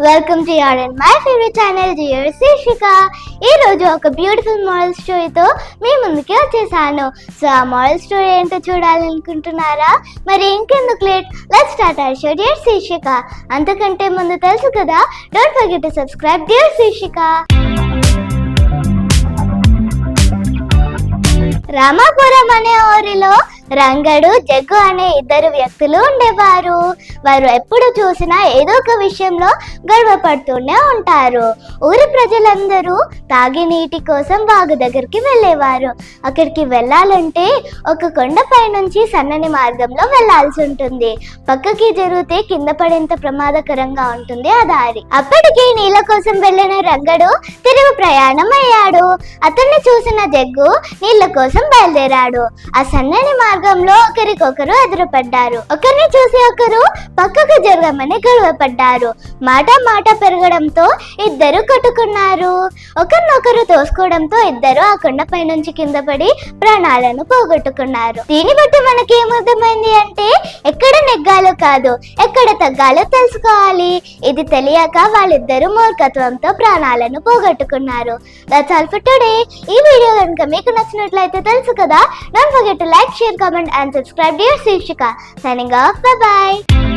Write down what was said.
Welcome to your and my favourite channel dear శీర్షిక. ఈ రోజు ఒక బ్యూటిఫుల్ మోరల్ స్టోరీతో మీ ముందుకి వచ్చేసాను. సో ఆ మోరల్ స్టోరీ ఏంటో చూడాలనుకుంటున్నారా? మరి ఇంకెందుకు late, let's start our show dear శీర్షిక. అంతకంటే ముందు తెలుసు కదా, don't forget to subscribe dear శీర్షిక. రామాపురం అనే ఊరిలో రంగడు, జగ్గు అనే ఇద్దరు వ్యక్తులు ఉండేవారు. వారు ఎప్పుడు చూసినా ఏదో ఒక విషయంలో గర్వపడుతూనే ఉంటారు. ఊరి ప్రజలందరూ తాగే నీటి కోసం వాగు దగ్గరికి వెళ్ళేవారు. అక్కడికి వెళ్ళాలంటే ఒక కొండపై నుంచి సన్నని మార్గంలో వెళ్లాల్సి ఉంటుంది. పక్కకి జరిగితే కింద పడేంత ప్రమాదకరంగా ఉంటుంది ఆ దారి. అప్పటికి నీళ్ళ కోసం వెళ్ళిన రంగడు తిరుగు ప్రయాణం అయ్యాడు. అతన్ని చూసిన జగ్గు నీళ్ళ కోసం బయలుదేరాడు. ఆ సన్నని మార్గంలో ఒకరికొకరు ఎదురుపడ్డారు. ఒకరిని చూసి ఒకరు పక్కకు జరగమని గొడవపడ్డారు. మాట పెరగడంతో ఇద్దరు కొట్టుకున్నారు. ఒకరినొకరు తోసుకోవడంతో ఇద్దరు ఆ కొండపై నుంచి కింద పడి ప్రాణాలను పోగొట్టుకున్నారు. దీన్ని బట్టి మనకి ఏమర్థమైంది అంటే, ఎక్కడ నెగ్గాలో కాదు, ఎక్కడ తగ్గాలో తెలుసుకోవాలి. ఇది తెలియక వాళ్ళిద్దరూ మూర్ఖత్వంతో ప్రాణాలను పోగొట్టుకున్నారు. That's all for today. ఈ వీడియో కనుక మీకు నచ్చినట్లయితే తెలుసు కదా, don't forget to like, share, comment and subscribe dear Shirshika. Signing off, bye by.